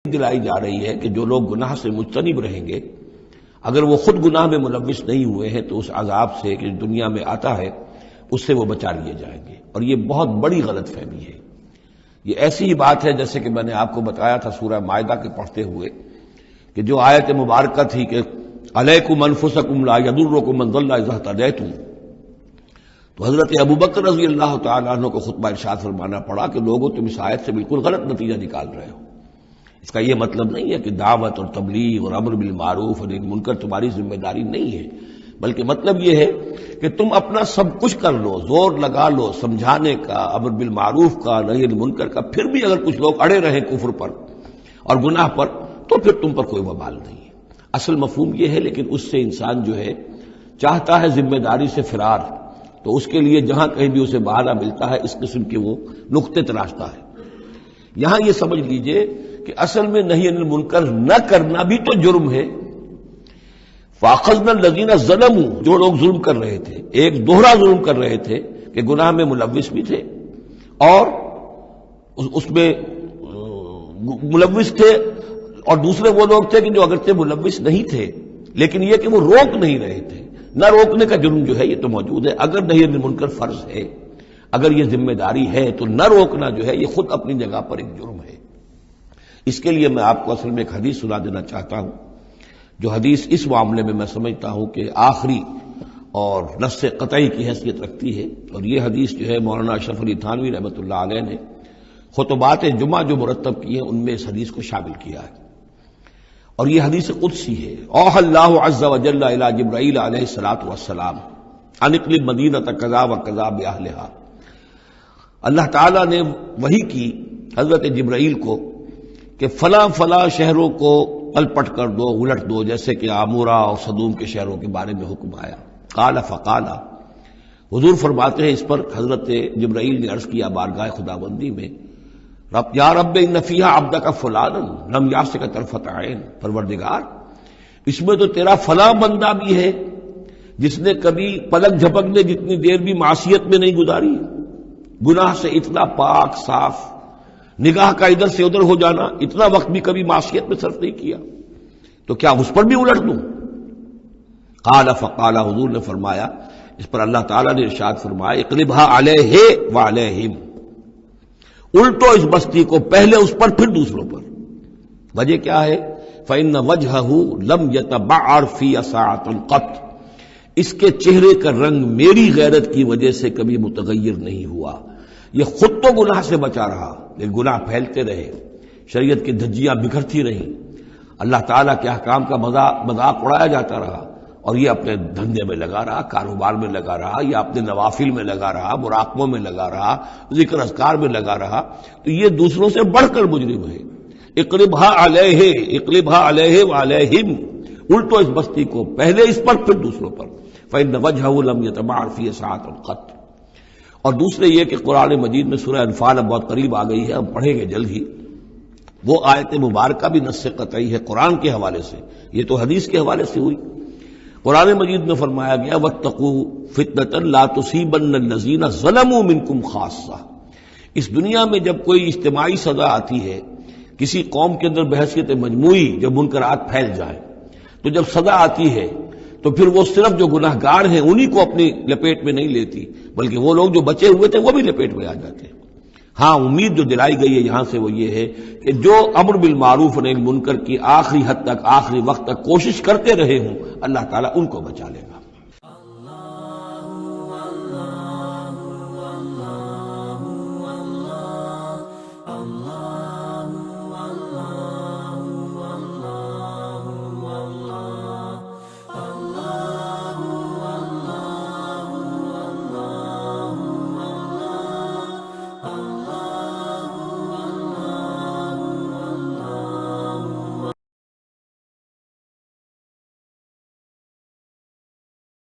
دلائی جا رہی ہے کہ جو لوگ گناہ سے مجتنب رہیں گے، اگر وہ خود گناہ میں ملوث نہیں ہوئے ہیں تو اس عذاب سے کہ دنیا میں آتا ہے اس سے وہ بچا لیے جائیں گے. اور یہ بہت بڑی غلط فہمی ہے. یہ ایسی ہی بات ہے جیسے کہ میں نے آپ کو بتایا تھا سورہ مائدہ کے پڑھتے ہوئے کہ جو آیت مبارکہ تھی کہ علیکم انفسکم لا یضرکم من ضل اذا اہتدیتم، تو حضرت ابوبکر رضی اللہ تعالیٰ عنہ کو خطبہ ارشاد فرمانا پڑا کہ لوگوں تم اس آیت سے بالکل غلط نتیجہ نکال رہے ہو. اس کا یہ مطلب نہیں ہے کہ دعوت اور تبلیغ اور امر بالمعروف اور منکر تمہاری ذمہ داری نہیں ہے، بلکہ مطلب یہ ہے کہ تم اپنا سب کچھ کر لو، زور لگا لو سمجھانے کا، امر بالمعروف کا، نہی عن المنکر کا، پھر بھی اگر کچھ لوگ اڑے رہیں کفر پر اور گناہ پر تو پھر تم پر کوئی وبال نہیں ہے. اصل مفہوم یہ ہے، لیکن اس سے انسان جو ہے چاہتا ہے ذمہ داری سے فرار، تو اس کے لیے جہاں کہیں بھی اسے بہانہ ملتا ہے اس قسم کے وہ نقطے تراشتا ہے. یہاں یہ سمجھ لیجئے کہ اصل میں نہی عن المنکر نہ کرنا بھی تو جرم ہے. فاخذنا الذین ظلموا، جو لوگ ظلم کر رہے تھے، ایک دوہرا ظلم کر رہے تھے کہ گناہ میں ملوث بھی تھے اور اس میں ملوث تھے، اور دوسرے وہ لوگ تھے کہ جو اگرچہ ملوث نہیں تھے لیکن یہ کہ وہ روک نہیں رہے تھے. نہ روکنے کا جرم جو ہے یہ تو موجود ہے. اگر نہی عن المنکر فرض ہے، اگر یہ ذمہ داری ہے، تو نہ روکنا جو ہے یہ خود اپنی جگہ پر ایک جرم ہے. اس کے لیے میں آپ کو اصل میں ایک حدیث سنا دینا چاہتا ہوں، جو حدیث اس معاملے میں میں سمجھتا ہوں کہ آخری اور نص قطعی کی حیثیت رکھتی ہے. اور یہ حدیث جو ہے مولانا اشرف علی تھانوی رحمۃ اللہ علیہ نے خطبات جمعہ جو مرتب کی ہیں ان میں اس حدیث کو شامل کیا ہے. اور یہ حدیث قدسی ہے. اوحى اللہ عز وجل الی جبرائیل علیہ الصلوۃ والسلام ان اقلب مدینہ کذا وکذا باہلھا. اللہ تعالیٰ نے وحی کی حضرت جبرائیل کو کہ فلاں فلاں شہروں کو پل پٹ کر دو، الٹ دو، جیسے کہ عامورہ اور صدوم کے شہروں کے بارے میں حکم آیا. قال فقال، حضور فرماتے ہیں اس پر حضرت جبرائیل نے عرض کیا بارگاہ خداوندی میں، رب یا رب ان فیہا عبدک فلانا لم یعصک طرفۃ عین، پروردگار اس میں تو تیرا فلاں بندہ بھی ہے جس نے کبھی پلک جھپکنے جتنی دیر بھی معصیت میں نہیں گزاری، گناہ سے اتنا پاک صاف، نگاہ کا ادھر سے ادھر ہو جانا، اتنا وقت بھی کبھی معصیت میں صرف نہیں کیا، تو کیا اس پر بھی الٹ دوں؟ قال فقال، حضور نے فرمایا اس پر اللہ تعالیٰ نے ارشاد فرمایا اقلبھا علیہ وعلیہم، الٹو اس بستی کو، پہلے اس پر پھر دوسروں پر. وجہ کیا ہے؟ فإن وجہہ لم یتبعر فی ساعۃ قط، اس کے چہرے کا رنگ میری غیرت کی وجہ سے کبھی متغیر نہیں ہوا. یہ خود تو گناہ سے بچا رہا لیکن گناہ پھیلتے رہے، شریعت کی دھجیاں بکھرتی رہیں، اللہ تعالیٰ کے احکام کا مذاق اڑایا جاتا رہا، اور یہ اپنے دھندے میں لگا رہا، کاروبار میں لگا رہا، یا اپنے نوافل میں لگا رہا، مراقبوں میں لگا رہا، ذکر اذکار میں لگا رہا، تو یہ دوسروں سے بڑھ کر مجرم ہے. اقلبھا علیہ، اقلبھا علیہ وعلیہم، الٹو اس بستی کو، پہلے اس پر پھر دوسروں پر. فإن وجہہ لم یتبعر فی ساعۃ قط. اور دوسرے یہ کہ قرآن مجید میں سورہ انفال اب بہت قریب آ گئی ہے، ہم پڑھیں گے جلد ہی، وہ آیت مبارکہ بھی نص قطعی ہے قرآن کے حوالے سے، یہ تو حدیث کے حوالے سے ہوئی. قرآن مجید میں فرمایا گیا واتقوا فتنة لا تصیبن الذین ظلموا منکم خاصہ. اس دنیا میں جب کوئی اجتماعی سزا آتی ہے کسی قوم کے اندر بحیثیت مجموعی، جب منکرات پھیل جائیں، تو جب سزا آتی ہے تو پھر وہ صرف جو گناہ گار ہیں انہی کو اپنی لپیٹ میں نہیں لیتی، بلکہ وہ لوگ جو بچے ہوئے تھے وہ بھی لپیٹ میں آ جاتے ہیں. ہاں امید جو دلائی گئی ہے یہاں سے وہ یہ ہے کہ جو امر بالمعروف و نہی عن المنکر کی آخری حد تک، آخری وقت تک کوشش کرتے رہے ہوں، اللہ تعالیٰ ان کو بچا لے گا.